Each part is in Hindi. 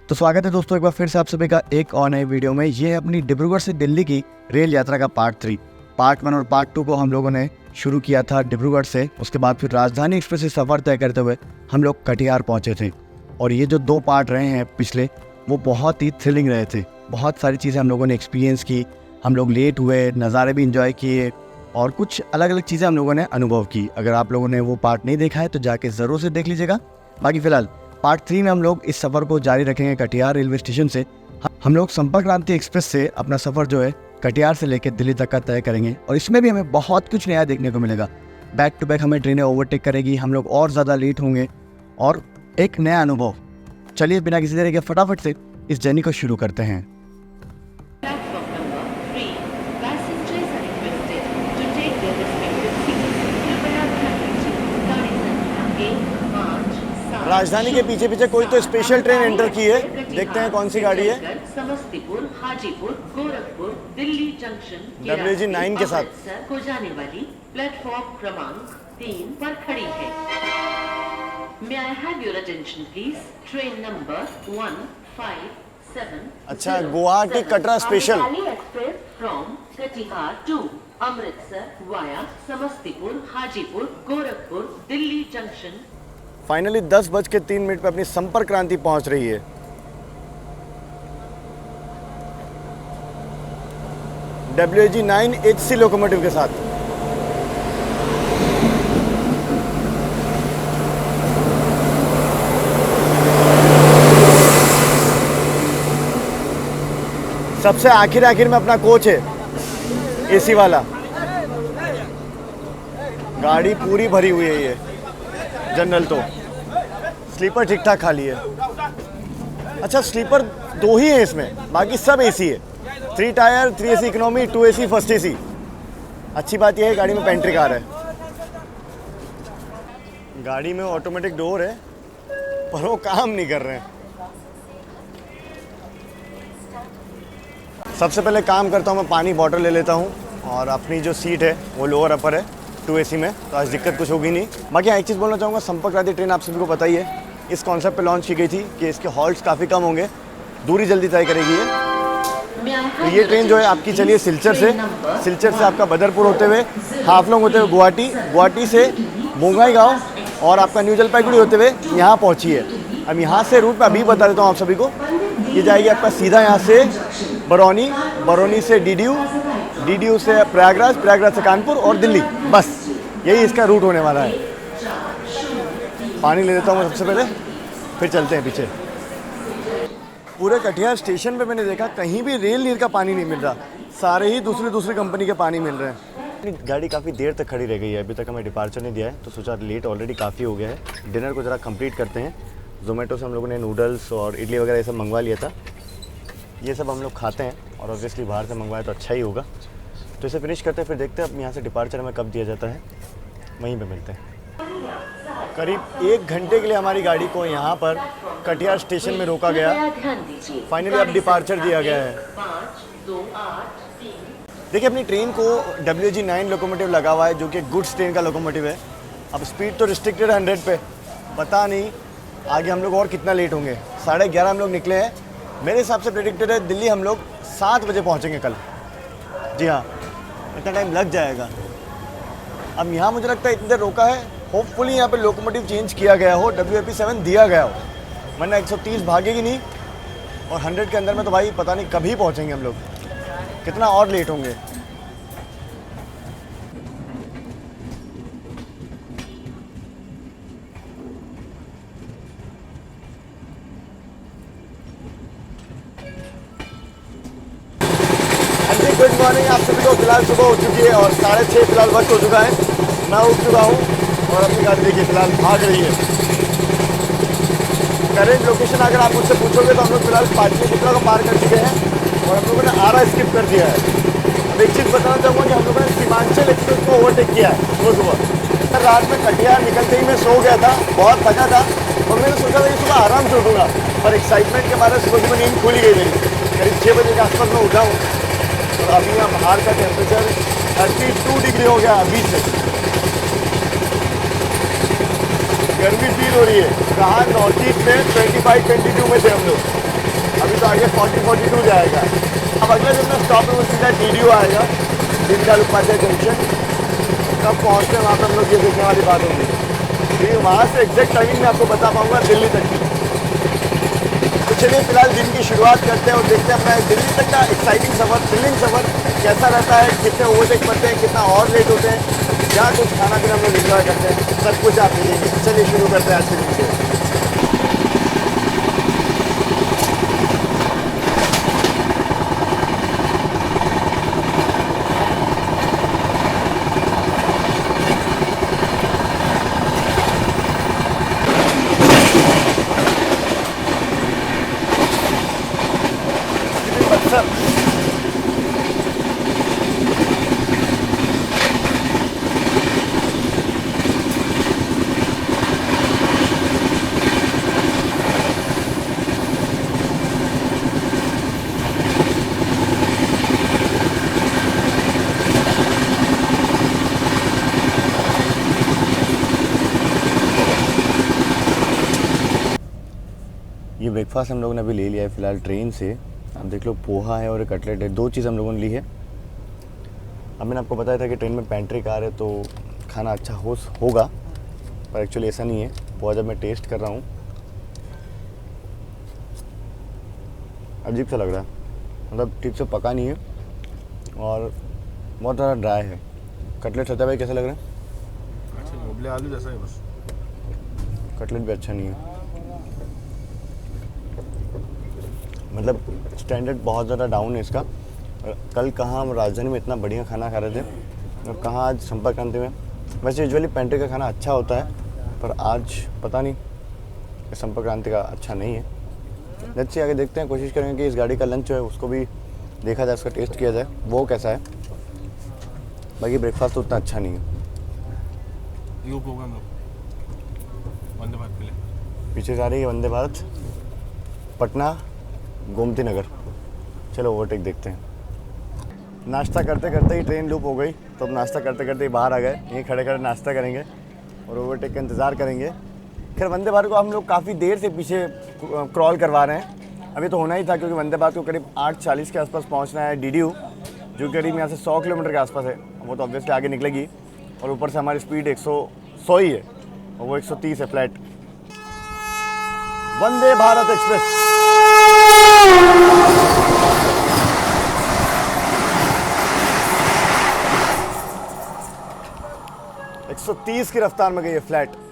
तो स्वागत है दोस्तों एक बार फिर से आप सभी का एक और नई वीडियो में। ये है अपनी डिब्रूगढ़ से दिल्ली की रेल यात्रा का पार्ट 3। पार्ट 1 और पार्ट 2 को हम लोगों ने शुरू किया था डिब्रूगढ़ से। उसके बाद फिर राजधानी एक्सप्रेस से सफ़र तय करते हुए हम लोग कटिहार पहुंचे थे। और ये जो 2 पार्ट रहे हैं पिछले, वो बहुत ही थ्रिलिंग रहे थे। बहुत सारी चीज़ें हम लोगों ने एक्सपीरियंस की, हम लोग लेट हुए, नज़ारे भी इंजॉय किए और कुछ अलग अलग चीज़ें हम लोगों ने अनुभव की। अगर आप लोगों ने वो पार्ट नहीं देखा है तो जाके ज़रूर से देख लीजिएगा। बाकी फ़िलहाल पार्ट 3 में हम लोग इस सफ़र को जारी रखेंगे कटिहार रेलवे स्टेशन से। हम लोग संपर्क क्रांति एक्सप्रेस से अपना सफ़र जो है कटिहार से लेकर दिल्ली तक का तय करेंगे और इसमें भी हमें बहुत कुछ नया देखने को मिलेगा। बैक टू बैक हमें ट्रेनें ओवरटेक करेगी, हम लोग और ज़्यादा लेट होंगे और एक नया अनुभव। चलिए बिना किसी देरी के फटाफट से इस जर्नी को शुरू करते हैं। राजधानी के पीछे पीछे कोई तो स्पेशल ट्रेन एंटर की है, देखते हैं कौन सी गाड़ी है। समस्तीपुर, हाजीपुर, गोरखपुर, दिल्ली जंक्शन WG9 के साथ को जाने वाली प्लेटफॉर्म क्रमांक 3 पर खड़ी है। May I have your attention please? Train number 157। अच्छा, Guwahati Katra special. Express from Katihar to Amritsar via Samastipur, Hajipur, Gorakhpur, Delhi junction. Finally 10:03 पे अपनी संपर्क क्रांति पहुंच रही है। WG9 HC लोकोमोटिव के साथ। सबसे आखिर में अपना कोच है, AC वाला। गाड़ी पूरी भरी हुई है ये जनरल, तो स्लीपर ठीक ठाक खाली है। अच्छा, स्लीपर 2 ही है इसमें, बाकी सब AC है। 3 tyre, 3 AC economy, 2 AC first AC। अच्छी बात यह है गाड़ी में पेंट्री कार है। गाड़ी में ऑटोमेटिक डोर है पर वो काम नहीं कर रहे हैं। सबसे पहले काम करता हूँ, मैं पानी बॉटल ले लेता हूँ और अपनी जो सीट है वो लोअर अपर है 2 AC में, तो आज दिक्कत कुछ होगी नहीं। बाकी एक चीज़ बोलना चाहूँगा, संपर्क क्रांति ट्रेन आप सभी को पता ही है, इस कॉन्सेप्ट पे लॉन्च की गई थी कि इसके हॉल्ट्स काफ़ी कम होंगे, दूरी जल्दी तय करेगी ये। तो ये ट्रेन जो है आपकी चलिए सिलचर से आपका बदरपुर होते हुए, हाफलोंग होते हुए गुवाहाटी से बोंगाईगांव और आपका न्यू जलपाईगुड़ी होते हुए यहाँ पहुँची है। अब यहाँ से रूट मैं अभी बता देता हूँ आप सभी को। ये जाएगी आपका सीधा यहाँ से बरौनी से DDU से प्रयागराज से कानपुर और दिल्ली, बस यही इसका रूट होने वाला है। पानी ले लेता हूँ मैं सबसे पहले, फिर चलते हैं पीछे। पूरे कटिहार स्टेशन पे मैंने देखा कहीं भी रेल नीर का पानी नहीं मिल रहा, सारे ही दूसरी कंपनी के पानी मिल रहे हैं। गाड़ी काफ़ी देर तक खड़ी रह गई है, अभी तक हमें डिपार्चर नहीं दिया है, तो सोचा लेट ऑलरेडी काफ़ी हो गया है, डिनर को ज़रा कंप्लीट करते हैं। जोमेटो से हम लोगों ने नूडल्स और इडली वगैरह ये सब मंगवा लिया था, ये सब हम लोग खाते हैं और ऑब्वियसली बाहर से मंगवाए तो अच्छा ही होगा। तो इसे फिनिश करते हैं, फिर देखते हैं अब यहाँ से डिपार्चर हमें कब दिया जाता है, वहीं पे मिलते हैं। करीब 1 घंटे के लिए हमारी गाड़ी को यहाँ पर कटिहार स्टेशन में रोका गया। फाइनली अब डिपार्चर दिया गया है। देखिए, अपनी ट्रेन को WG9 लोकोमोटिव लगा हुआ है, जो कि गुड्स ट्रेन का लोकोमोटिव है। अब स्पीड तो रिस्ट्रिक्टेड 100 पे, पता नहीं आगे हम लोग और कितना लेट होंगे। 11:30 हम लोग निकले हैं, मेरे हिसाब से प्रेडिक्टेड है दिल्ली हम लोग 7 बजे पहुँचेंगे कल। जी हाँ, इतना टाइम लग जाएगा। अब यहाँ मुझे लगता है इतनी देर रोका है, होपफुली यहाँ पे लोकोमोटिव चेंज किया गया हो, WAP7 दिया गया हो, वरना 130 भागेगी नहीं और 100 के अंदर में तो भाई पता नहीं कभी पहुँचेंगे हम लोग, कितना और लेट होंगे। गुड मॉर्निंग आप सभी को। फिलहाल सुबह हो चुकी है और 6:30 फिलहाल वक्त हो चुका है। मैं उठ चुका हूँ और अपनी गाड़ी देखिए फिलहाल भाग रही है। करेंट लोकेशन अगर आप मुझसे पूछोगे तो हम लोग फिलहाल पाटलिपुत्रा को पार कर चुके हैं और हम लोगों ने आरा स्किप कर दिया है। अब एक चीज़ बताना चाहूँगा कि हम लोगों ने सीमांचल एक्सप्रेस को ओवरटेक किया है सुबह। रात में कटिहार निकलते ही मैं सो गया था, बहुत थका था और मैंने सोचा था कि सुबह आराम से उठूँगा, पर एक्साइटमेंट के बारे में सुबह सुबह नींद खुल गई मेरी। करीब 6 बजे के आसपास मैं उठा हूँ और अभी यहाँ बाहर का टेम्परेचर 32 डिग्री हो गया अभी से। गर्मी फील हो रही है। कहाँ नॉर्थ ईस्ट में 25-22 में थे हम लोग, 40-42 जाएगा। अब अगले दिन में स्टॉप है वो सीधा DDU आएगा, दीनदयाल उपाध्याय जंक्शन। तब पहुँचते वहाँ पर हम लोग ये देखने वाली बात होगी, फिर वहाँ से एग्जैक्ट टाइमिंग मैं आपको बता पाऊँगा दिल्ली तक की। तो चलिए फिलहाल दिन की शुरुआत करते हैं और देखते हैं अपना दिल्ली तक का एक्साइटिंग सफ़र, थ्रिलिंग सफ़र कैसा रहता है, कितने ओवरटेक करते हैं, कितना और लेट होते हैं, क्या कुछ खाना पीना हम लोग इंजॉय करते हैं, सब कुछ आप मिलेंगे। चलिए शुरू करते हैं आज की वीडियो। ये ब्रेकफास्ट हम लोगों ने अभी ले लिया है फ़िलहाल ट्रेन से। आप देख लो पोहा है और एक कटलेट है, 2 चीज़ हम लोगों ने ली है। अब मैंने आपको बताया था कि ट्रेन में पेंट्री कार है तो खाना अच्छा होगा, पर एक्चुअली ऐसा नहीं है। पोहा जब मैं टेस्ट कर रहा हूँ अजीब सा लग रहा है, मतलब ठीक से पका नहीं है और बहुत ज़्यादा ड्राई है। कटलेट सत्या भाई कैसा लग रहा है? अच्छा, उबले आलू जैसा है बस। कटलेट भी अच्छा नहीं है, मतलब स्टैंडर्ड बहुत ज़्यादा डाउन है इसका। कल कहाँ हम राजधानी में इतना बढ़िया खाना खा रहे थे और कहाँ आज संपर्क क्रांति में। वैसे यूजुअली पेंट्री का खाना अच्छा होता है, पर आज पता नहीं संपर्क क्रांति का अच्छा नहीं है। लेट्स सी, आगे देखते हैं, कोशिश करेंगे कि इस गाड़ी का लंच जो है उसको भी देखा जाए, उसका टेस्ट किया जाए वो कैसा है। बाकी ब्रेकफास्ट तो उतना अच्छा नहीं है। यूप होगा हम लोग वंदे भारत के लिए। पीछे जा रही है वंदे भारत, पटना गोमती नगर। चलो ओवरटेक देखते हैं। नाश्ता करते करते ही ट्रेन लूप हो गई, तो अब नाश्ता करते करते ही बाहर आ गए। यहीं खड़े खड़े नाश्ता करेंगे और ओवरटेक का इंतज़ार करेंगे। खैर वंदे भारत को हम लोग काफ़ी देर से पीछे क्रॉल करवा रहे हैं। अभी तो होना ही था क्योंकि वंदे भारत को करीब 8:40 के आसपास पहुंचना है DDU, जो करीब यहाँ से 100 किलोमीटर के आसपास है। वो तो ऑब्वियसली आगे निकलेगी और ऊपर से हमारी स्पीड 100 ही है और वो 130 है फ्लैट। वंदे भारत एक्सप्रेस 130 की रफ्तार में गई है फ्लैट।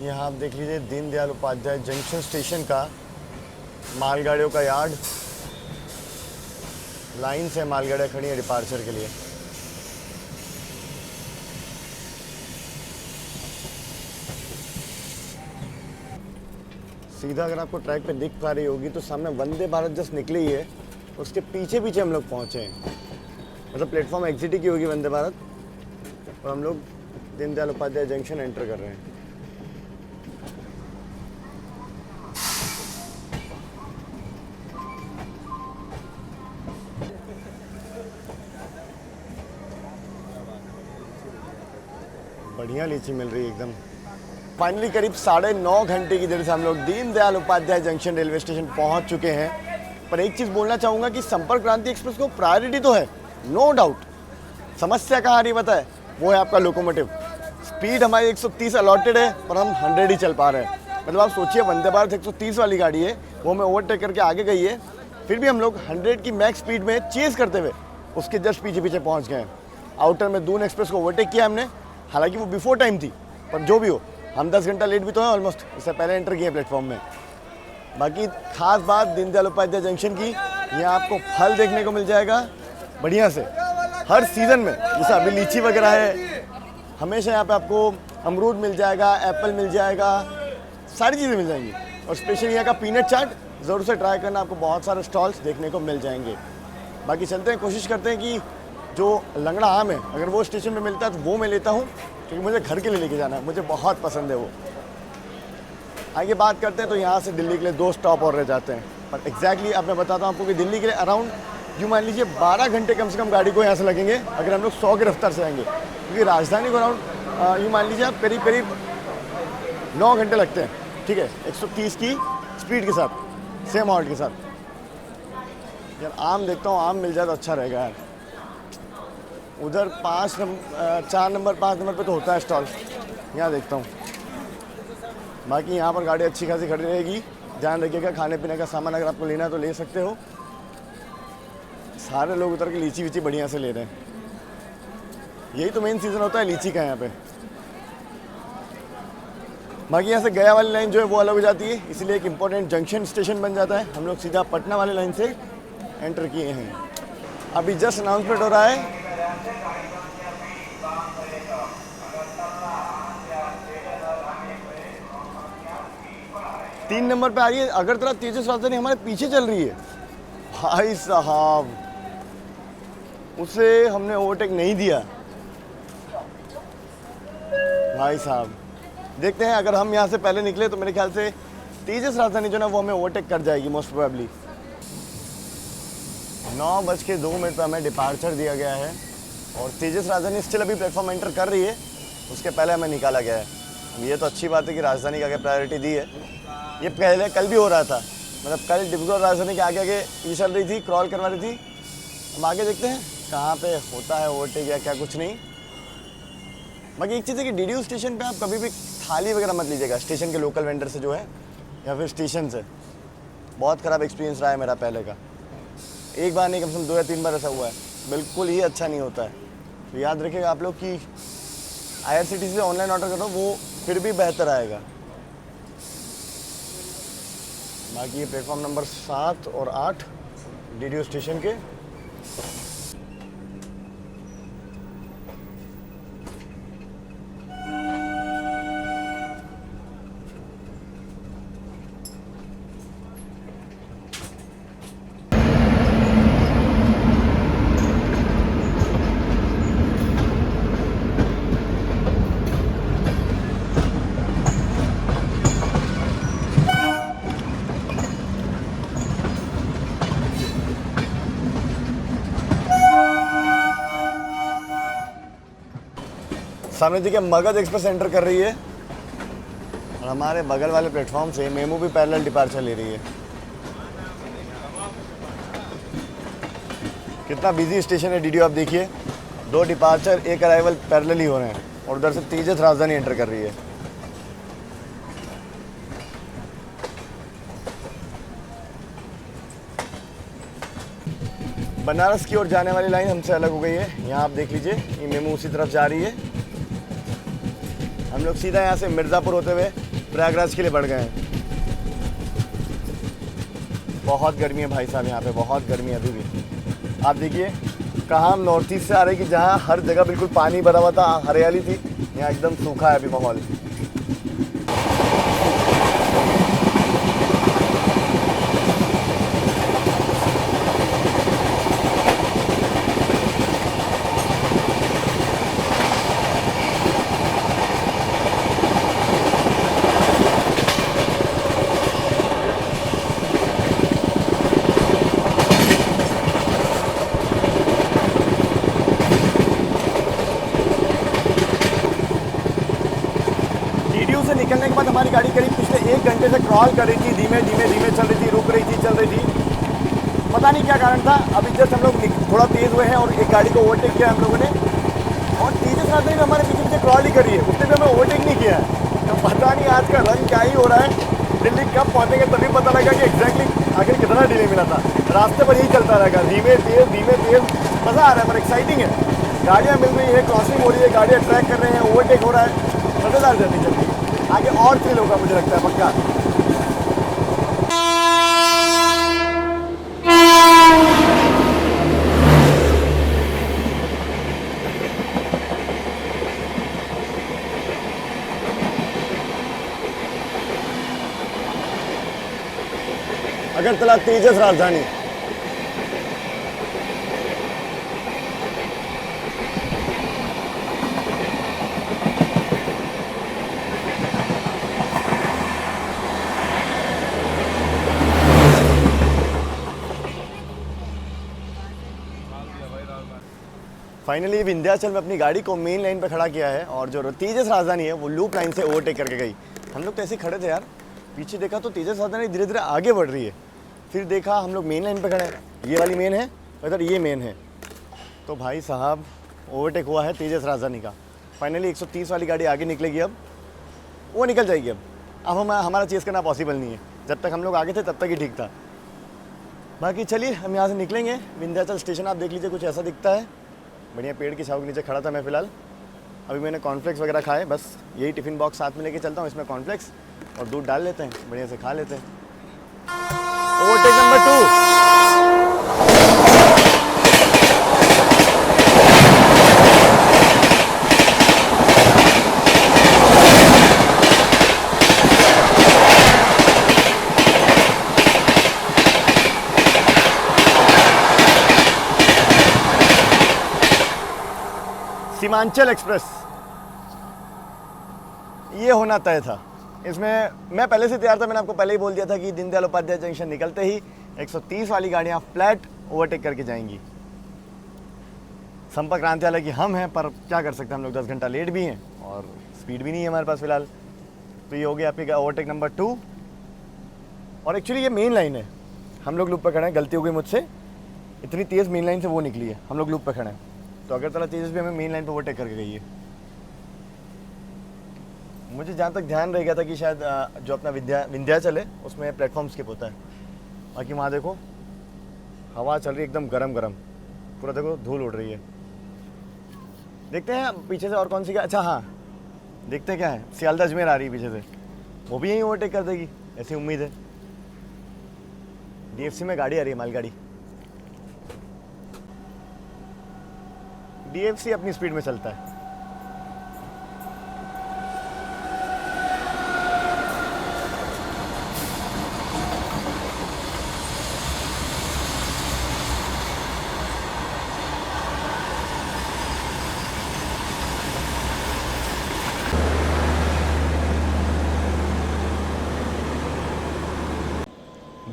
यहाँ आप देख लीजिए दीनदयाल उपाध्याय जंक्शन स्टेशन का मालगाड़ियों का यार्ड। लाइन से मालगाड़ियाँ खड़ी हैं डिपार्चर के लिए। सीधा अगर आपको ट्रैक पे दिख पा रही होगी तो सामने वंदे भारत जस्ट निकली है, उसके पीछे पीछे हम लोग पहुँचे हैं। मतलब प्लेटफॉर्म एग्जिट ही की होगी वंदे भारत और हम लोग दीनदयाल उपाध्याय जंक्शन एंटर कर रहे हैं। बढ़िया लीची मिल रही है एकदम। फाइनली करीब 9.5 घंटे की देर से हम लोग Deendayal Upadhyaya junction railway station पहुंच चुके हैं। पर एक चीज़ बोलना चाहूँगा कि संपर्क क्रांति एक्सप्रेस को प्रायोरिटी तो है, नो डाउट। समस्या कहाँ आ रही बताए, वो है आपका लोकोमोटिव। स्पीड हमारी 130 अलॉटेड है पर हम 100 ही चल पा रहे हैं। मतलब आप सोचिए वंदे भारत 130 वाली गाड़ी है, वो हमें ओवरटेक करके आगे गई है, फिर भी हम लोग 100 की मैक्स स्पीड में चेज़ करते हुए उसके जस्ट पीछे पीछे पहुंच गए हैं। आउटर में दून एक्सप्रेस को ओवरटेक किया हमने, हालांकि वो बिफोर टाइम थी, पर जो भी हो हम 10 घंटा लेट भी तो हैं ऑलमोस्ट, इससे पहले एंटर किए प्लेटफॉर्म में। बाकी खास बात दीनदयाल उपाध्याय जंक्शन की, यहाँ आपको फल देखने को मिल जाएगा बढ़िया से हर सीज़न में। जैसे अभी लीची वगैरह है, हमेशा यहाँ पे आपको अमरूद मिल जाएगा, एप्पल मिल जाएगा, सारी चीज़ें मिल जाएंगी। और स्पेशली यहाँ का पीनट चाट ज़रूर से ट्राई करना, आपको बहुत सारे स्टॉल्स देखने को मिल जाएंगे। बाकी चलते हैं, कोशिश करते हैं कि जो लंगड़ा आम है अगर वो स्टेशन पे मिलता है तो वो मैं लेता हूँ, क्योंकि मुझे घर के लिए लेके जाना है, मुझे बहुत पसंद है वो। आगे बात करते हैं तो यहाँ से दिल्ली के लिए 2 स्टॉप और रह जाते हैं, पर एग्जैक्टली अब मैं बताता हूँ आपको कि दिल्ली के लिए अराउंड यूँ मान लीजिए 12 घंटे कम से कम गाड़ी को यहाँ से लगेंगे अगर हम लोग 100 की रफ्तार से आएंगे, क्योंकि राजधानी को अराउंड यूँ मान लीजिए आप करीब करीब 9 घंटे लगते हैं, ठीक है, 130 की स्पीड के साथ, सेम हॉल्ट के साथ। यार आम देखता हूँ, आम मिल जाए तो अच्छा रहेगा यार। उधर 4 नंबर 5 नंबर पे तो होता है स्टॉल, यहाँ देखता हूँ। बाकी यहाँ पर गाड़ी अच्छी खासी खड़ी रहेगी, ध्यान रखिएगा, खाने पीने का सामान अगर आपको लेना है तो ले सकते हो। सारे लोग उतर के लीची वीची बढ़िया से ले रहे हैं, यही तो मेन सीज़न होता है लीची का यहाँ पे। बाकी यहाँ से गया वाली लाइन जो है वो अलग हो जाती है, इसलिए एक इम्पोर्टेंट जंक्शन स्टेशन बन जाता है। हम लोग सीधा पटना वाली लाइन से एंटर किए हैं। अभी जस्ट अनाउंसमेंट हो रहा है, तीन नंबर पे आ रही है अगरतला तेजस राजधानी, हमारे पीछे चल रही है। भाई साहब, उसे हमने ओवरटेक नहीं दिया। भाई साहब देखते हैं, अगर हम यहाँ से पहले निकले तो मेरे ख्याल से तेजस राजधानी जो ना वो हमें ओवरटेक कर जाएगी मोस्ट प्रोबेबली। 9:02 पर हमें डिपार्चर दिया गया है और तेजस राजधानी स्टिल अभी प्लेटफॉर्म एंटर कर रही है, उसके पहले हमें निकाला गया है। ये तो अच्छी बात है कि राजधानी का आगे प्रायोरिटी दी है। ये पहले कल भी हो रहा था, मतलब कल डिब्रूगढ़ राजधानी के आगे आगे ये चल रही थी, क्रॉल करवा रही थी। हम आगे देखते हैं कहाँ पे होता है ओवरटेक या क्या, कुछ नहीं। बाकी एक चीज़ है कि डीडीयू स्टेशन पे आप कभी भी थाली वगैरह मत लीजिएगा, स्टेशन के लोकल वेंडर से जो है या फिर स्टेशन से। बहुत ख़राब एक्सपीरियंस रहा है मेरा पहले का, एक बार नहीं कम से कम 2 या 3 बार ऐसा हुआ है, बिल्कुल ही अच्छा नहीं होता है। तो याद रखिएगा आप लोग कि IRCTC से ऑनलाइन ऑर्डर करो, वो फिर भी बेहतर आएगा। बाकी ये प्लेटफॉर्म नंबर 7 और 8 डीडीयू स्टेशन के। सामने देखिए मगध एक्सप्रेस एंटर कर रही है और हमारे बगल वाले प्लेटफॉर्म से मेमू भी पैरेलल डिपार्चर ले रही है। कितना बिजी स्टेशन है डीडीयू, आप देखिए 2 डिपार्चर 1 अराइवल पैरेलल ही हो रहे हैं और उधर से तेजस राजधानी एंटर कर रही है। बनारस की ओर जाने वाली लाइन हमसे अलग हो गई है, यहाँ आप देख लीजिए ये मेमू उसी तरफ जा रही है। हम लोग सीधा यहाँ से मिर्ज़ापुर होते हुए प्रयागराज के लिए बढ़ गए हैं। बहुत गर्मी है भाई साहब, यहाँ पे बहुत गर्मी है अभी भी। आप देखिए कहाँ हम नॉर्थ ईस्ट से आ रहे हैं कि जहाँ हर जगह बिल्कुल पानी भरा हुआ था, हरियाली थी, यहाँ एकदम सूखा है अभी माहौल। निकलने के बाद हमारी गाड़ी करीब पिछले 1 घंटे से क्रॉल कर रही थी, धीमे धीमे चल रही थी, रुक रही थी, चल रही थी, पता नहीं क्या कारण था। अभी जस्ट हम लोग थोड़ा तेज़ हुए हैं और एक गाड़ी को ओवरटेक किया हम लोगों ने, और तेजस राजधानी में हमारे पीछे क्रॉल ही करी है, उसने भी हमें ओवरटेक नहीं किया है। तो पता नहीं आज का रंग क्या ही हो रहा है। दिल्ली कब पहुँचेंगे तभी पता लगा कि एग्जैक्टली आखिर कितना डिले मिला था। रास्ते पर यही चलता रहेगा, धीमे तेज़, बस मज़ा आ रहा है पर एक्साइटिंग है। गाड़ियाँ मिल रही है, क्रॉसिंग हो रही है, गाड़ियाँ ट्रैक कर रहे हैं, ओवरटेक हो रहा है, मज़ेदार जर्नी चल रही है। आगे और थ्रिल होगा मुझे लगता है पक्का। अगरतला तेजस राजधानी। फाइनली विंध्याचल में अपनी गाड़ी को मेन लाइन पे खड़ा किया है और जो तेजस राजधानी है वो लूप लाइन से ओवरटेक करके गई। हम लोग तो ऐसे खड़े थे यार, पीछे देखा तो तेजस राजधानी धीरे धीरे आगे बढ़ रही है। फिर देखा हम लोग मेन लाइन पे खड़े हैं, ये वाली मेन है, इधर ये मेन है। तो भाई साहब ओवरटेक हुआ है तेजस राजधानी का। फाइनली 130 वाली गाड़ी आगे निकलेगी, अब वो निकल जाएगी। अब हमारा चेस करना पॉसिबल नहीं है। जब तक हम लोग आगे थे तब तक ही ठीक था। बाकी चलिए हम यहाँ से निकलेंगे। विंध्याचल स्टेशन आप देख लीजिए, कुछ ऐसा दिखता है। बढ़िया पेड़ की छाँव के नीचे खड़ा था मैं फ़िलहाल। अभी मैंने कॉर्नफ्लेक्स वगैरह खाए, बस यही टिफ़िन बॉक्स साथ में लेके चलता हूँ, इसमें कॉर्नफ्लेक्स और दूध डाल लेते हैं, बढ़िया से खा लेते हैं। ओवरटेक नंबर 2 सीमांचल एक्सप्रेस, ये होना तय था। इसमें मैं पहले से तैयार था, मैंने आपको पहले ही बोल दिया था कि दीनदयाल उपाध्याय जंक्शन निकलते ही 130 वाली गाड़ियाँ फ्लैट ओवरटेक करके जाएंगी। संपर्क क्रांति वाले कि हम हैं, पर क्या कर सकते हैं, हम लोग 10 घंटा लेट भी हैं और स्पीड भी नहीं है हमारे पास फ़िलहाल। तो ये हो गया आपकी ओवरटेक नंबर 2। और एक्चुअली ये मेन लाइन है, हम लोग लूप पर खड़े हैं, गलती हो गई मुझसे, इतनी तेज़ मेन लाइन से वो निकली है, हम लोग लूप पर खड़े हैं। तो अगरतला तेजस भी हमें मेन लाइन पर ओवरटेक करके गई है। मुझे जहाँ तक ध्यान रह गया था कि शायद जो अपना विंध्याचल है उसमें प्लेटफॉर्म स्किप होता है। बाकी वहाँ देखो हवा चल रही है एकदम गरम गरम, पूरा देखो धूल उड़ रही है। देखते हैं पीछे से और कौन सी, अच्छा हाँ देखते क्या है, सियालदह अजमेर आ रही है पीछे से, वो भी यहीं ओवरटेक कर देगी ऐसी उम्मीद है। DFC में गाड़ी आ रही है, मालगाड़ी। DFC अपनी स्पीड में चलता है।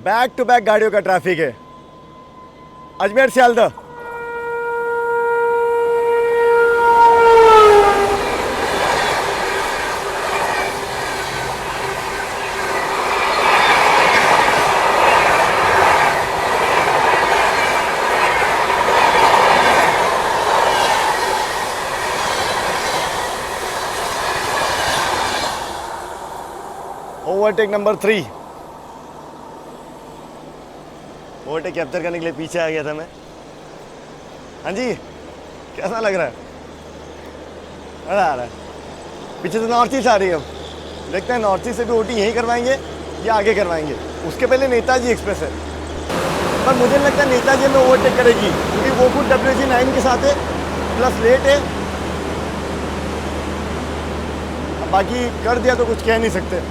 बैक टू बैक गाड़ियों का ट्रैफिक है। Ajmer Sealdah, overtake number 3। Overtake capture करने के लिए पीछे आ गया था मैं। हाँ जी, कैसा लग रहा है? मज़ा आ रहा है। पीछे से नॉर्थ ईस्ट आ रही है, अब देखते हैं नॉर्थ ईस्ट से भी OT यहीं करवाएंगे या आगे करवाएंगे। उसके पहले नेताजी एक्सप्रेस है, पर मुझे नहीं लगता नेताजी में ओवरटेक करेगी, क्योंकि वो खुद WG9 के साथ है, प्लस लेट है। अब बाकी कर दिया तो कुछ कह नहीं सकते,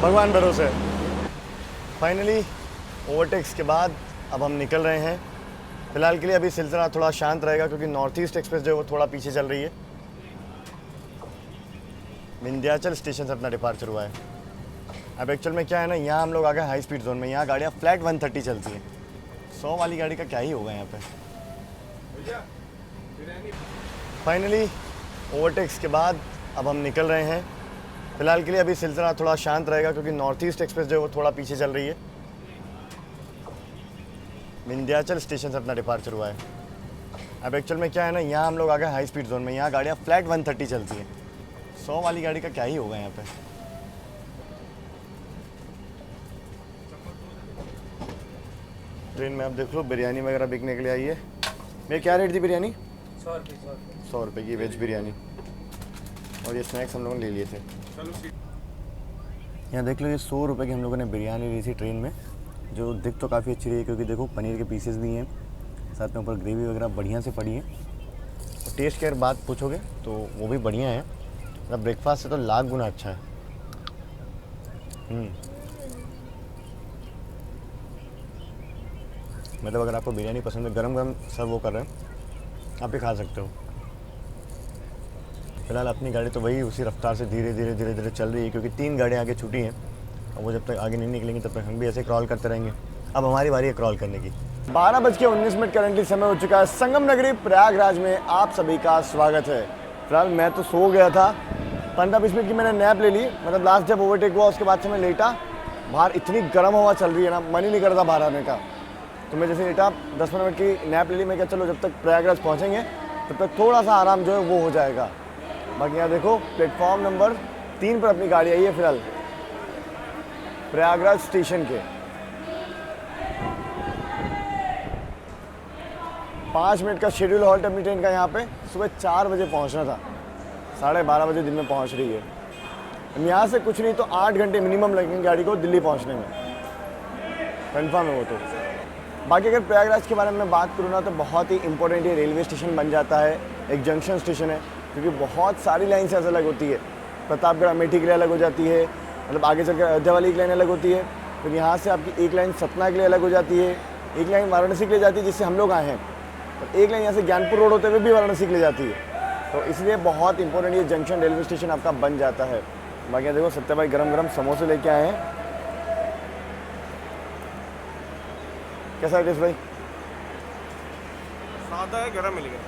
भगवान भरोसे। फाइनली ओवरटेक्स के बाद अब हम निकल रहे हैं। फिलहाल के लिए अभी सिलसिला थोड़ा शांत रहेगा, क्योंकि नॉर्थ ईस्ट एक्सप्रेस जो है वो थोड़ा पीछे चल रही है। विंध्याचल स्टेशन से अपना डिपार्चर हुआ है। अब एक्चुअल में क्या है ना, यहाँ हम लोग आ गए हाई स्पीड जोन में। यहाँ गाड़ियाँ फ्लैट 130 चलती हैं। 100 वाली गाड़ी का क्या ही होगा यहाँ पे। फाइनली ओवरटेक्स के बाद अब हम निकल रहे हैं। फिलहाल के लिए अभी सिलसिला थोड़ा शांत रहेगा, क्योंकि नॉर्थ ईस्ट एक्सप्रेस जो है वो थोड़ा पीछे चल रही है। विंध्याचल स्टेशन से अपना डिपार्चर हुआ है। अब एक्चुअल में क्या है ना, यहाँ हम लोग आ गए हाई स्पीड जोन में। यहाँ गाड़ियाँ फ्लैट 130 चलती हैं। 100 वाली गाड़ी का क्या ही होगा यहाँ पे। ट्रेन में अब देख लो बिरयानी वगैरह बिकने के लिए आई है। भैया क्या रेट थी बिरयानी? 100 रुपये 100 रुपये की वेज बिरयानी, और ये स्नैक्स हम लोगों ने ले लिए थे। चलो सीट। यहाँ देख लो, ये 100 रुपये की हम लोगों ने बिरयानी ली थी ट्रेन में, जो दिख तो काफ़ी अच्छी रही है क्योंकि देखो पनीर के पीसेस भी हैं, साथ में ऊपर ग्रेवी वगैरह बढ़िया से पड़ी है। और टेस्ट की अगर बात पूछोगे तो वो भी बढ़िया है, मतलब ब्रेकफास्ट से तो लाख गुना अच्छा है। मतलब अगर आपको बिरयानी पसंद है, गरम गरम सर्व वो कर रहे हैं, आप भी खा सकते हो। फिलहाल अपनी गाड़ी तो वही उसी रफ्तार से धीरे धीरे धीरे धीरे चल रही है क्योंकि 3 गाड़ियाँ आगे छूटी हैं, और वो जब तक आगे नहीं निकलेंगी तब तक हम भी ऐसे क्रॉल करते रहेंगे। अब हमारी बारी है क्रॉल करने की। 12:19 करंटली समय हो चुका है। संगम नगरी प्रयागराज में आप सभी का स्वागत है। फिलहाल मैं तो सो गया था, 15-20 मिनट की मैंने नैप ले ली, मतलब लास्ट जब ओवरटेक हुआ उसके बाद से मैं लेटा। बाहर इतनी गर्म हवा चल रही है ना, मन ही नहीं करता बाहर आने का। तो मैं जैसे लेटा 10-15 मिनट की नैप ले ली, मैं क्या चलो जब तक प्रयागराज पहुँचेंगे तब तक थोड़ा सा आराम जो है वो हो जाएगा। बाकी यहाँ देखो प्लेटफॉर्म नंबर 3 पर अपनी गाड़ी आई है फिलहाल प्रयागराज स्टेशन के। 5 मिनट का शेड्यूल हॉल्ट अपनी ट्रेन का। यहाँ पे सुबह 4 बजे पहुँचना था, 12:30 बजे दिन में पहुँच रही है। यहाँ से कुछ नहीं तो 8 घंटे मिनिमम लगेंगे गाड़ी को दिल्ली पहुँचने में, कन्फर्म है वो तो। बाकी अगर प्रयागराज के बारे में बात करूँ ना तो बहुत ही इंपॉर्टेंट ये रेलवे स्टेशन बन जाता है, एक जंक्शन स्टेशन है क्योंकि बहुत सारी लाइन से अलग होती है। प्रतापगढ़ अमेठी के लिए अलग हो जाती है, मतलब आगे चलकर अयोध्या वाली एक लाइन अलग होती है, फिर यहाँ से आपकी एक लाइन सतना के लिए अलग हो जाती है, एक लाइन वाराणसी के लिए जाती है जिससे हम लोग आए हैं, और एक लाइन यहाँ से ज्ञानपुर रोड होते हुए भी वाराणसी के लिए जाती है। तो इसलिए बहुत इंपॉर्टेंट ये जंक्शन रेलवे स्टेशन आपका बन जाता है। बाकी देखो सत्य भाई गरम गरम समोसे लेके आए हैं। कैसा है टेस्ट भाई? सादा है, गरम मिलेगा।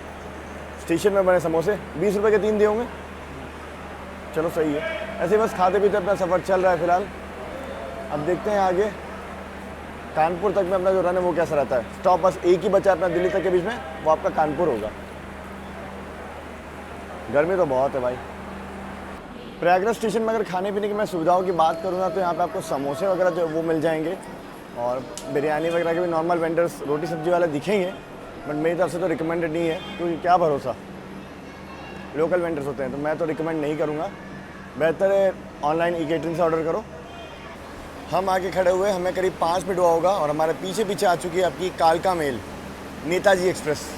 स्टेशन में बने समोसे 20 रुपये के 3 दिए होंगे। चलो सही है, ऐसे ही बस खाते पीते अपना सफ़र चल रहा है फिलहाल। अब देखते हैं आगे कानपुर तक में अपना जो रन है वो कैसा रहता है। स्टॉप बस एक ही बचा है अपना दिल्ली तक के बीच में, वो आपका कानपुर होगा। गर्मी तो बहुत है भाई। प्रयागराज स्टेशन में अगर खाने पीने की मैं सुविधाओं की बात करूँ ना तो यहाँ पे आपको समोसे वगैरह जो वो मिल जाएंगे, और बिरयानी वगैरह के भी नॉर्मल वेंडर्स रोटी सब्जी वाले दिखेंगे, बट मेरी तरफ से तो रिकमेंडेड नहीं है क्योंकि क्या भरोसा, लोकल वेंडर्स होते हैं, तो मैं तो रिकमेंड नहीं करूँगा। बेहतर है ऑनलाइन ई केटरिंग से ऑर्डर करो। हम आगे खड़े हुए, हमें करीब 5 मिनट हुआ होगा और हमारे पीछे पीछे आ चुकी है आपकी कालका मेल नेताजी एक्सप्रेस।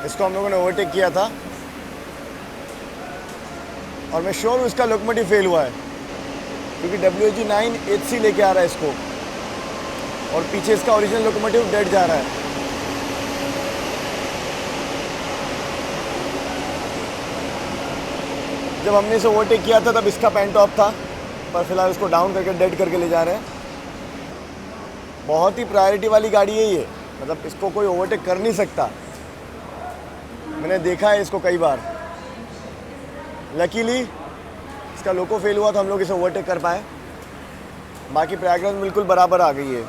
इसको हम लोगों ने ओवरटेक किया था और मैं श्योर हूँ इसका लोकोमोटिव फेल हुआ है क्योंकि WG9 HC लेके आ रहा है इसको, और पीछे इसका ओरिजिनल लोकोमोटिव डेड जा रहा है। जब हमने इसे ओवरटेक किया था तब इसका पैंट टॉप था, पर फिलहाल इसको डाउन करके डेड करके ले जा रहे हैं। बहुत ही प्रायोरिटी वाली गाड़ी है ये, मतलब इसको कोई ओवरटेक कर नहीं सकता। मैंने देखा है इसको कई बार। लकीली इसका लोको फेल हुआ तो हम लोग इसे ओवरटेक कर पाए। बाकी प्रयागराज में बिल्कुल बराबर आ गई है।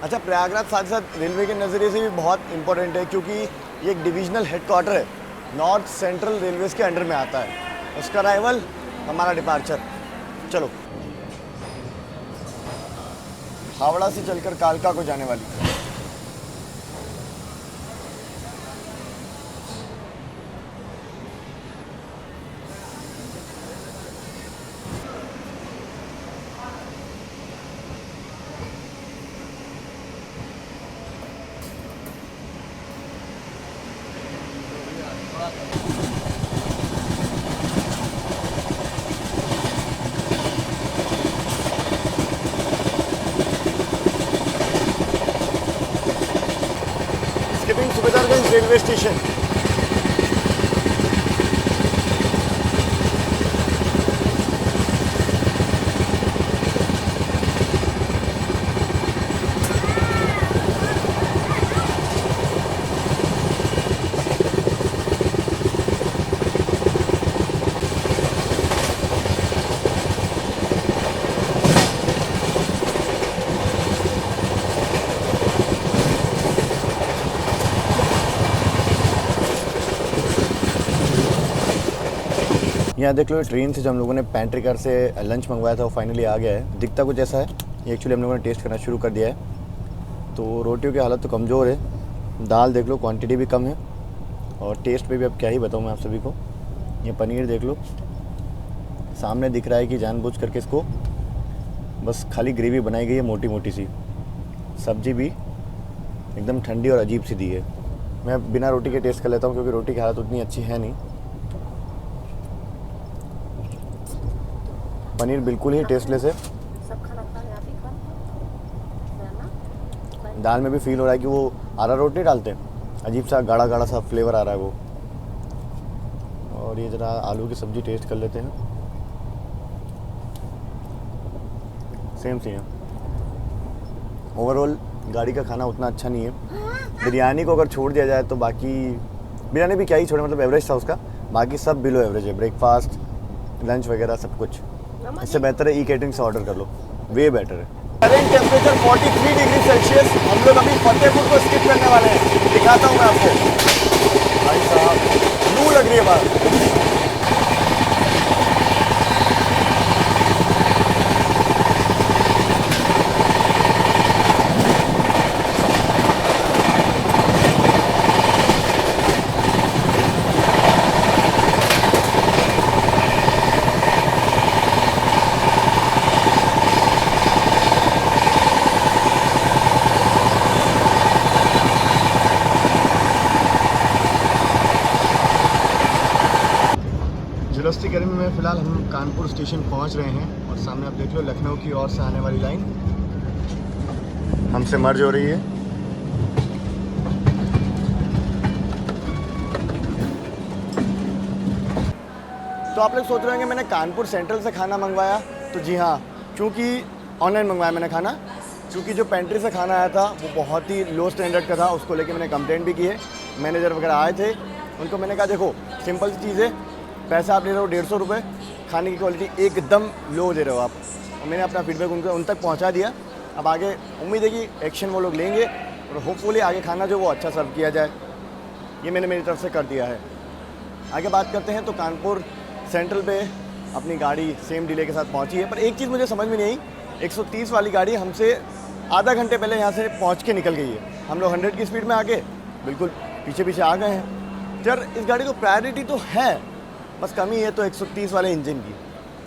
अच्छा, प्रयागराज साथ साथ रेलवे के नज़रिए से भी बहुत इंपॉर्टेंट है क्योंकि ये एक डिविजनल हेडक्वार्टर है, नॉर्थ सेंट्रल रेलवेज़ के अंडर में आता है। उसका अराइवल, हमारा डिपार्चर। चलो, हावड़ा से चलकर कालका को जाने वाली। Subedarganj railway station. यहाँ देख लो, ट्रेन से जो हम लोगों ने पैंट्री कार से लंच मंगवाया था वो फाइनली आ गया है। दिखता कुछ ऐसा है, ये एक्चुअली हम लोगों ने टेस्ट करना शुरू कर दिया है। तो रोटियों की हालत तो कमज़ोर है, दाल देख लो क्वांटिटी भी कम है, और टेस्ट पे भी अब क्या ही बताऊँ मैं आप सभी को। ये पनीर देख लो, सामने दिख रहा है कि जानबूझ करके इसको बस खाली ग्रेवी बनाई गई है मोटी मोटी सी। सब्जी भी एकदम ठंडी और अजीब सी दी है। मैं बिना रोटी के टेस्ट कर लेता हूँ क्योंकि रोटी की हालत उतनी अच्छी है नहीं। पनीर बिल्कुल ही टेस्टलेस है। दाल में भी फील हो रहा है कि वो अरारोट नहीं डालते, अजीब सा गाढ़ा गाढ़ा सा फ्लेवर आ रहा है वो। और ये ज़रा आलू की सब्ज़ी टेस्ट कर लेते हैं। सेम सी है। ओवरऑल गाड़ी का खाना उतना अच्छा नहीं है। बिरयानी को अगर छोड़ दिया जाए तो बाकी, बिरयानी भी क्या ही छोड़े, मतलब एवरेज था उसका, बाकी सब बिलो एवरेज है। ब्रेकफास्ट, लंच वगैरह सब कुछ। इससे बेहतर है ई कैटरिंग से ऑर्डर कर लो, वे बेटर है। Current temperature 43 degree Celsius. हम लोग अभी फतेहपुर को स्किप करने वाले हैं, दिखाता हूँ मैं आपको। भाई साहब लू लग रही है बाहर। जुलस्ती गर्मी में फ़िलहाल हम कानपुर स्टेशन पहुंच रहे हैं, और सामने आप देख लो लखनऊ की ओर से आने वाली लाइन हमसे मर्ज हो रही है। तो आप लोग सोच रहे होंगे मैंने कानपुर सेंट्रल से खाना मंगवाया, तो जी हाँ, क्योंकि ऑनलाइन मंगवाया मैंने खाना, क्योंकि जो पेंट्री से खाना आया था वो बहुत ही लो स्टैंडर्ड का था। उसको लेके मैंने कंप्लेंट भी की है। मैनेजर वगैरह आए थे, उनको मैंने कहा देखो सिंपल सी चीज़ है, पैसा आप ले रहे हो 150 रुपये, खाने की क्वालिटी एकदम लो दे रहे हो आप। और मैंने अपना फीडबैक उन तक पहुंचा दिया। अब आगे उम्मीद है कि एक्शन वो लोग लेंगे और होपफुली आगे खाना जो वो अच्छा सर्व किया जाए। ये मैंने मेरी तरफ से कर दिया है। आगे बात करते हैं। तो कानपुर सेंट्रल पे अपनी गाड़ी सेम डिले के साथ पहुंची है, पर एक चीज़ मुझे समझ में नहीं आई, 130 वाली गाड़ी हमसे आधा घंटे पहले यहाँ से पहुँच के निकल गई है। हम लोग 100 की स्पीड में आके बिल्कुल पीछे पीछे आ गए हैं। यार इस गाड़ी को प्रायोरिटी तो है, बस कमी है तो 130 वाले इंजन की,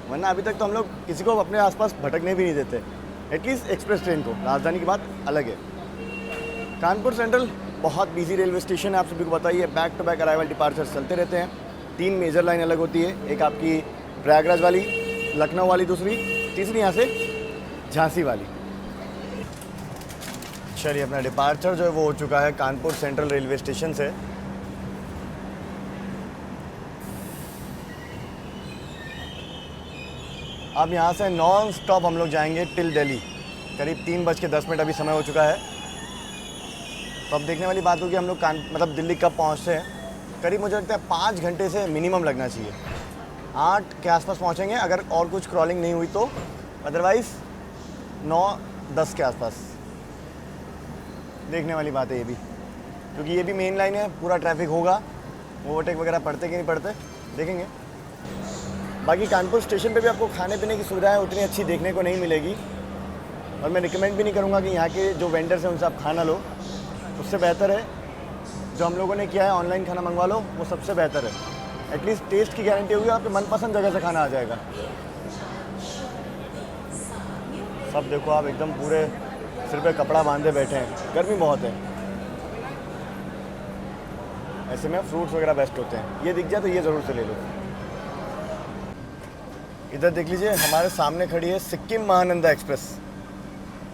वरना अभी तक तो हम लोग किसी को अपने आसपास भटकने भी नहीं देते, एटलीस्ट एक्सप्रेस ट्रेन को। राजधानी की बात अलग है। कानपुर सेंट्रल बहुत बिजी रेलवे स्टेशन है, आप सभी को बताइए। Back to back arrival departures चलते रहते हैं। 3 मेजर लाइन अलग होती है, एक आपकी प्रयागराज वाली, लखनऊ वाली दूसरी, तीसरी यहाँ से झांसी वाली। चलिए अपना डिपार्चर जो है वो हो चुका है कानपुर सेंट्रल रेलवे स्टेशन से। अब यहाँ से नॉन स्टॉप हम लोग जाएंगे टिल दिल्ली। करीब 3:10 अभी समय हो चुका है। तो अब देखने वाली बात होगी हम लोग मतलब दिल्ली कब पहुँचते हैं। करीब मुझे लगता है 5 घंटे से मिनिमम लगना चाहिए। 8 के आसपास पहुँचेंगे अगर और कुछ क्रॉलिंग नहीं हुई तो, अदरवाइज़ 9-10 के आसपास। देखने वाली बात है ये भी, क्योंकि ये भी मेन लाइन है, पूरा ट्रैफिक होगा। ओवरटेक वगैरह पड़ते कि नहीं पड़ते देखेंगे। बाकी कानपुर स्टेशन पे भी आपको खाने पीने की सुविधाएं उतनी अच्छी देखने को नहीं मिलेगी, और मैं रिकमेंड भी नहीं करूँगा कि यहाँ के जो वेंडर्स हैं उनसे आप खाना लो। उससे बेहतर है जो हम लोगों ने किया है, ऑनलाइन खाना मंगवा लो, वो सबसे बेहतर है। एटलीस्ट टेस्ट की गारंटी होगी, आपके मनपसंद जगह से खाना आ जाएगा। सब देखो आप एकदम पूरे सिर पे कपड़ा बांधे बैठे हैं, गर्मी बहुत है। ऐसे में फ्रूट्स वगैरह बेस्ट होते हैं। ये दिख जाए तो ये ज़रूर से ले लो। इधर देख लीजिए हमारे सामने खड़ी है Sikkim Mahananda express,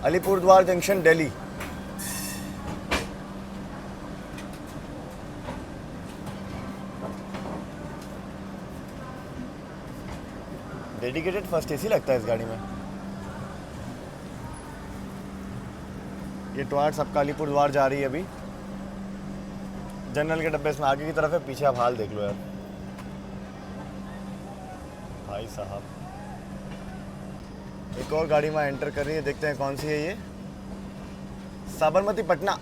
Alipurduar junction Delhi. Dedicated first AC लगता है इस गाड़ी में। ये टॉयट्स आपका अलीपुरद्वार जा रही है अभी। जनरल के डब्बे इसमें आगे की तरफ है, पीछे आप हाल देख लो यार भाई साहब। एक और गाड़ी में एंटर कर रही है, देखते हैं कौन सी है ये। साबरमती पटना।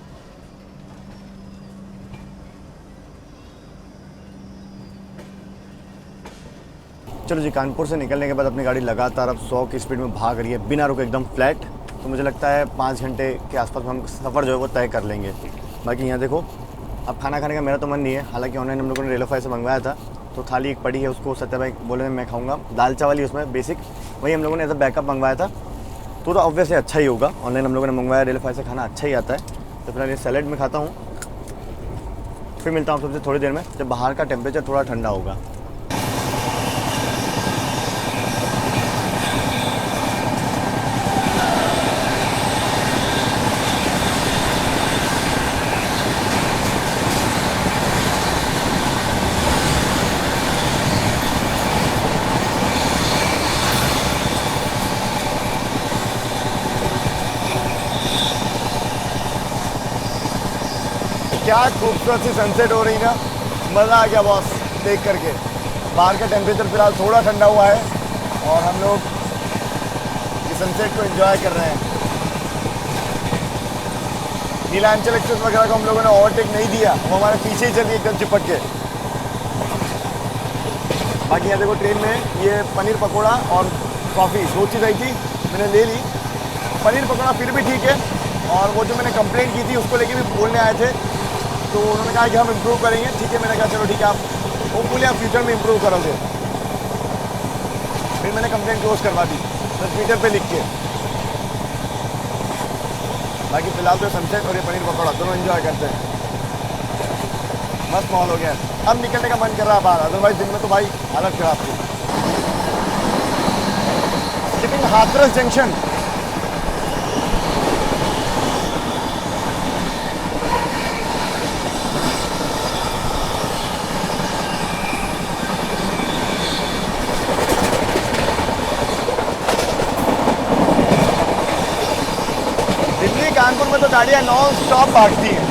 चलो जी, कानपुर से निकलने के बाद अपनी गाड़ी लगातार अब 100 की स्पीड में भाग रही है बिना रुके, एकदम फ्लैट। तो मुझे लगता है 5 घंटे के आसपास हम सफ़र जो है वो तय कर लेंगे। बाकी यहाँ देखो, अब खाना खाने का मेरा तो मन नहीं है, हालांकि ऑनलाइन हम लोगों ने रेलोफाई से मंगवाया था, तो थाली एक पड़ी है, उसको सत्या भाई बोले मैं खाऊंगा, दाल चावल ही उसमें बेसिक, वही हम लोगों ने एज अ बैकअप मंगवाया था, तो ऑब्वियसली अच्छा ही होगा। ऑनलाइन हम लोगों ने मंगवाया, रेलोफाई से खाना अच्छा ही आता है। तो फिलहाल ये सैलेड में खाता हूँ, फिर मिलता हूँ सबसे थोड़ी देर में, जब बाहर का टेम्परेचर थोड़ा ठंडा होगा। क्या खूबसूरत सी सनसेट हो रही ना, मज़ा आ गया बॉस देख करके। बाहर का टेम्परेचर फिलहाल थोड़ा ठंडा हुआ है और हम लोग इस सनसेट को एंजॉय कर रहे हैं। नीलांचल एक्सप्रेस वगैरह को हम लोगों ने ओवरटेक नहीं दिया, वो हमारे पीछे ही चली एकदम चिपक के। बाकी यहाँ देखो, ट्रेन में ये पनीर पकौड़ा और कॉफ़ी 2 चीज़ आई थी, मैंने ले ली। पनीर पकौड़ा फिर भी ठीक है, और वो जो मैंने कंप्लेंट की थी उसको लेके भी बोलने आए थे, तो उन्होंने कहा कि हम इम्प्रूव करेंगे। ठीक है, मैंने कहा चलो ठीक है, आप होपफुली आप फ्यूचर में इम्प्रूव करोगे। फिर मैंने कंप्लेंट क्लोज करवा दी ट्विटर पे लिख के। बाकी फिलहाल तो सनसेट और ये पनीर पकौड़ा दोनों एंजॉय करते हैं, मस्त माहौल हो गया। अब निकलने का मन कर रहा है बाहर, अदरवाइज दिन में तो भाई हालत खराब थी। स्किपिंग हाथरस जंक्शन, कानपुर में तो गाड़ियाँ नॉन स्टॉप भागती हैं।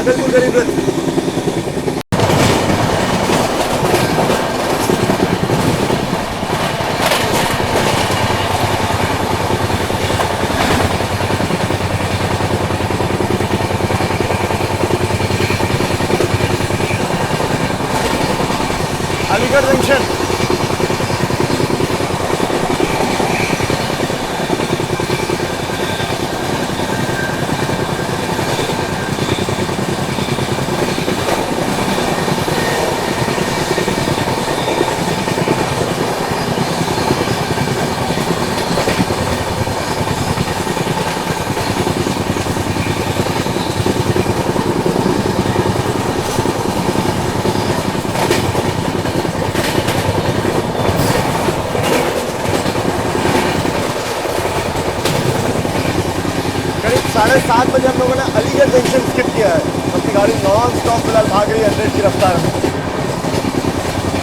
बिल्कुल गरीब अलीगढ़ जंक्शन। करीब 7:30 बजे हम लोगों ने अलीगढ़ जंक्शन स्किप किया है। अपनी गाड़ी नॉन स्टॉप फिलहाल भाग रही है 100 की रफ्तार में।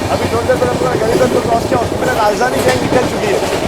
अभी थोड़ी देर पहले हम लोगों ने गरीबगंज को क्रॉस किया, उससे पहले राजधानी गैंग निकल चुकी है।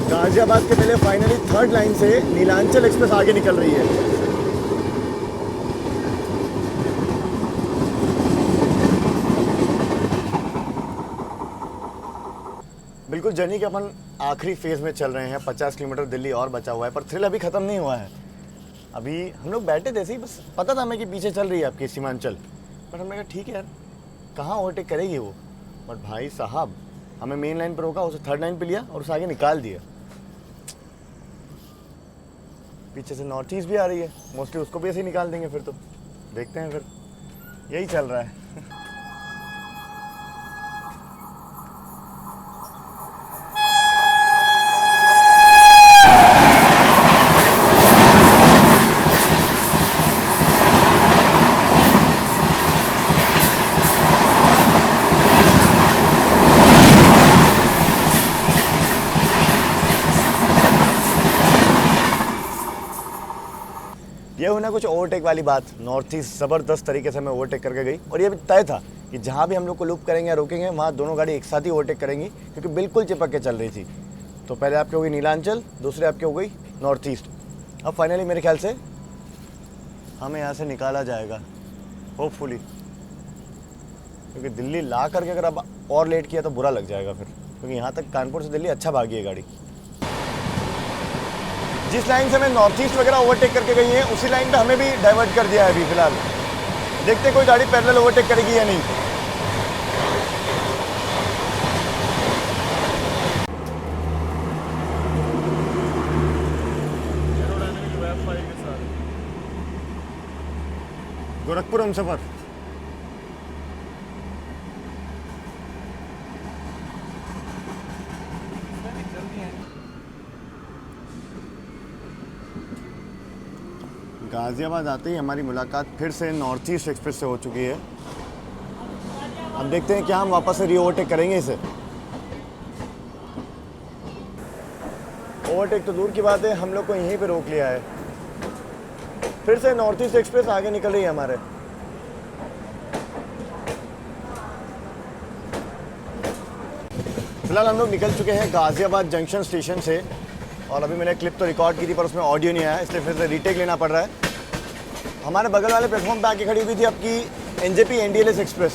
गाजियाबाद के पहले फाइनली 3rd लाइन से नीलांचल एक्सप्रेस आगे निकल रही है। बिल्कुल जर्नी के अपन आखिरी फेज में चल रहे हैं। 50 किलोमीटर दिल्ली और बचा हुआ है, पर थ्रिल अभी ख़त्म नहीं हुआ है। अभी हम लोग बैठे थे, बस पता था हमें कि पीछे चल रही है आपकी सीमांचल, पर हमने कहा ठीक है यार, कहाँ ओवरटेक करेगी वो। बट भाई साहब, हमें मेन लाइन पर रोका, उसे 3rd लाइन पे लिया और उसे आगे निकाल दिया। पीछे से नॉर्थ ईस्ट भी आ रही है, मोस्टली उसको भी ऐसे ही निकाल देंगे फिर तो। देखते हैं फिर। यही चल रहा है। ये होना कुछ ओवरटेक वाली बात, नॉर्थ ईस्ट ज़बरदस्त तरीके से हमें ओवरटेक करके गई। और ये भी तय था कि जहाँ भी हम लोग को लूप करेंगे या रोकेंगे वहाँ दोनों गाड़ी एक साथ ही ओवरटेक करेंगी, क्योंकि बिल्कुल चिपक के चल रही थी। तो पहले आपकी हो गई नीलांचल, दूसरे आपकी हो गई नॉर्थ ईस्ट। अब फाइनली मेरे ख्याल से हमें यहाँ से निकाला जाएगा, होपफुली, क्योंकि दिल्ली ला करके अगर अब और लेट किया तो बुरा लग जाएगा फिर, क्योंकि यहाँ तक कानपुर से दिल्ली अच्छा भागी है गाड़ी। जिस लाइन से हमें नॉर्थ ईस्ट वगैरह ओवरटेक करके गई है उसी लाइन पे हमें भी डाइवर्ट कर दिया है अभी फिलहाल। देखते कोई गाड़ी पैरेलल ओवरटेक करेगी या नहीं। गोरखपुर हम सफर गाज़ियाबाद आते ही हमारी मुलाकात फिर से नॉर्थ ईस्ट एक्सप्रेस से हो चुकी है। अब देखते हैं क्या हम वापस से री ओवरटेक करेंगे इसे। ओवरटेक तो दूर की बात है, हम लोग को यहीं पे रोक लिया है। फिर से नॉर्थ ईस्ट एक्सप्रेस आगे निकल रही है हमारे। फिलहाल हम लोग निकल चुके हैं गाज़ियाबाद जंक्शन स्टेशन से, और अभी मैंने क्लिप तो रिकॉर्ड की थी पर उसमें ऑडियो नहीं आया, इसलिए फिर से रीटेक लेना पड़ रहा है। हमारे बगल वाले प्लेटफॉर्म पे आके खड़ी हुई थी आपकी एनजेपी एनडीएलएस एक्सप्रेस,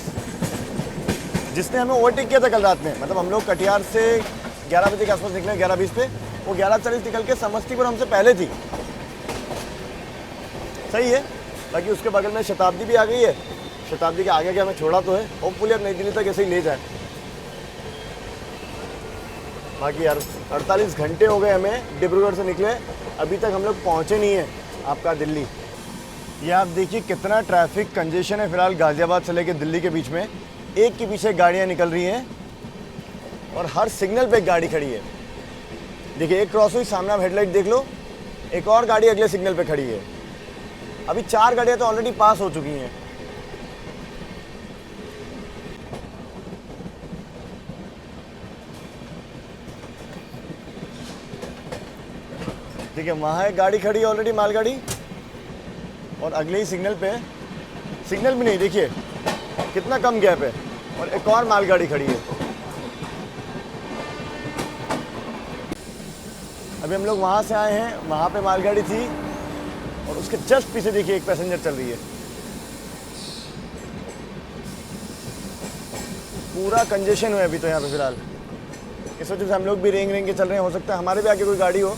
जिसने हमें ओवरटेक किया था कल रात में। मतलब हम लोग कटिहार से 11 बजे के आसपास निकले, 11:20 पे, वो 11:40 निकल के समस्तीपुर हमसे पहले थी। सही है। बाकी उसके बगल में शताब्दी भी आ गई है। शताब्दी के आगे के हमें छोड़ा तो है, होपफुली अब नई दिल्ली तक ऐसे ही ले जाए। बाकी यार 48 घंटे हो गए हमें डिब्रूगढ़ से निकले, अभी तक हम लोग पहुँचे नहीं हैं आपका दिल्ली। ये आप देखिए कितना ट्रैफिक कंजेशन है फिलहाल गाज़ियाबाद से लेकर दिल्ली के बीच में। एक के पीछे गाड़ियाँ निकल रही हैं और हर सिग्नल पे एक गाड़ी खड़ी है। देखिए एक क्रॉस हुई, सामने आप हेडलाइट देख लो, एक और गाड़ी अगले सिग्नल पे खड़ी है। अभी 4 गाड़ियाँ तो ऑलरेडी पास हो चुकी हैं। देखिए वहाँ एक गाड़ी खड़ी है ऑलरेडी, मालगाड़ी, और अगले ही सिग्नल पे, सिग्नल भी नहीं, देखिए कितना कम गैप है, और एक और मालगाड़ी खड़ी है। अभी हम लोग वहाँ से आए हैं, वहाँ पे मालगाड़ी थी, और उसके जस्ट पीछे देखिए एक पैसेंजर चल रही है। पूरा कंजेशन है अभी तो यहाँ पे फिलहाल। इस वजह से हम लोग भी रेंग रेंग के चल रहे हैं। हो सकता है हमारे भी आगे कोई गाड़ी हो।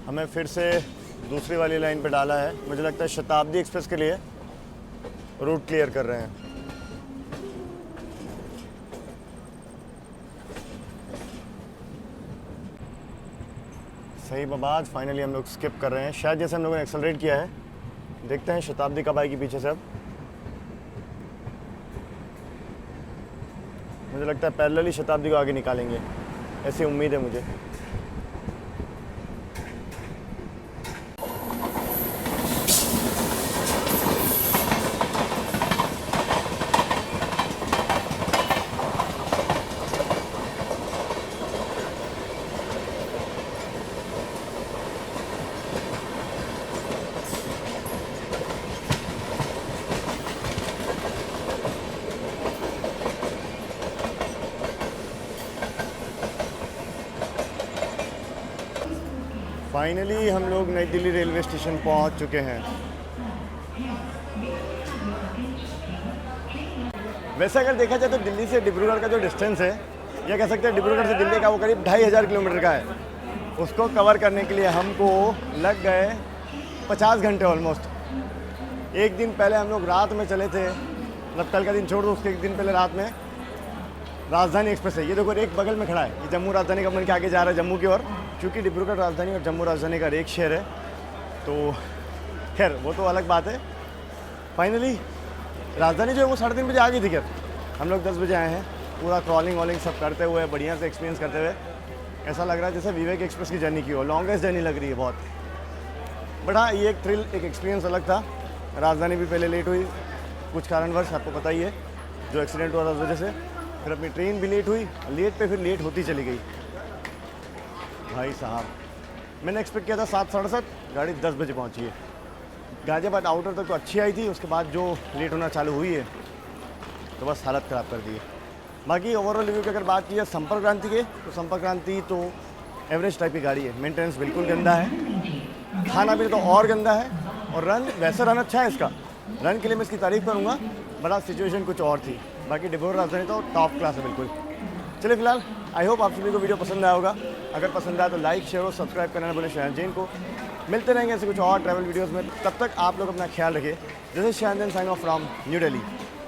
हमें फिर से दूसरी वाली लाइन पे डाला है। मुझे लगता है शताब्दी एक्सप्रेस के लिए रूट क्लियर कर रहे हैं। सही बात, फाइनली हम लोग स्किप कर रहे हैं। शायद जैसे हम लोगों ने एक्सेलरेट किया है। देखते हैं शताब्दी कब आएगी पीछे से। अब मुझे लगता है पैरेलली शताब्दी को आगे निकालेंगे, ऐसी उम्मीद है मुझे। फाइनली हम लोग नई दिल्ली रेलवे स्टेशन पहुंच चुके हैं। वैसे अगर देखा जाए तो दिल्ली से डिब्रूगढ़ का जो डिस्टेंस है, या कह सकते हैं डिब्रूगढ़ से दिल्ली का, वो करीब 2500 किलोमीटर का है। उसको कवर करने के लिए हमको लग गए 50 घंटे ऑलमोस्ट। एक दिन पहले हम लोग रात में चले थे, मतलब कल का दिन छोड़ दो, उसके एक दिन पहले रात में राजधानी एक्सप्रेस है। ये देखो एक बगल में खड़ा है, ये जम्मू राजधानी कंपनी के आगे जा रहा है जम्मू की ओर, क्योंकि डिब्रूगढ़ राजधानी और जम्मू राजधानी का एक शहर है। तो खैर वो तो अलग बात है। फाइनली राजधानी जो है वो 3:30 बजे आ गई थी। खैर हम लोग 10 बजे आए हैं, पूरा क्रॉलिंग वॉलिंग सब करते हुए बढ़िया से एक्सपीरियंस करते हुए। ऐसा लग रहा है जैसे विवेक एक्सप्रेस की जर्नी की हो, लॉन्गेस्ट जर्नी लग रही है बहुत। बट हाँ, ये एक थ्रिल, एक एक्सपीरियंस अलग था। राजधानी भी पहले लेट हुई कुछ कारणवश, आपको पता ही है जो एक्सीडेंट हुआ था उस वजह से। फिर अपनी ट्रेन भी लेट हुई, लेट पे फिर लेट होती चली गई। भाई साहब, मैंने एक्सपेक्ट किया था 7 साढ़े 7, गाड़ी 10 बजे पहुंची है। गाजियाबाद आउटर तक तो अच्छी आई थी, उसके बाद जो लेट होना चालू हुई है तो बस हालत ख़राब कर दी है। बाकी ओवरऑल रिव्यू की अगर बात की जाए संपर्क क्रांति के, तो संपर्क क्रांति तो एवरेज टाइप की गाड़ी है। मेंटेनेंस बिल्कुल गंदा है, खाना पीना तो और गंदा है, और रन वैसे रन अच्छा है इसका, रन के लिए मैं इसकी तारीफ़ करूँगा। बड़ा सिचुएशन कुछ और थी। बाकी डिब्रूगढ़ राजधानी तो टॉप क्लास है बिल्कुल। चलिए फिलहाल आई होप आप सभी को वीडियो पसंद आया होगा। अगर पसंद आया तो लाइक शेयर और सब्सक्राइब करना बोले श्रेयांश जैन को। मिलते रहेंगे ऐसे कुछ और ट्रैवल वीडियोज़ में, तब तक आप लोग अपना ख्याल रखिए। This is Shreyansh Jain sign off from new Delhi.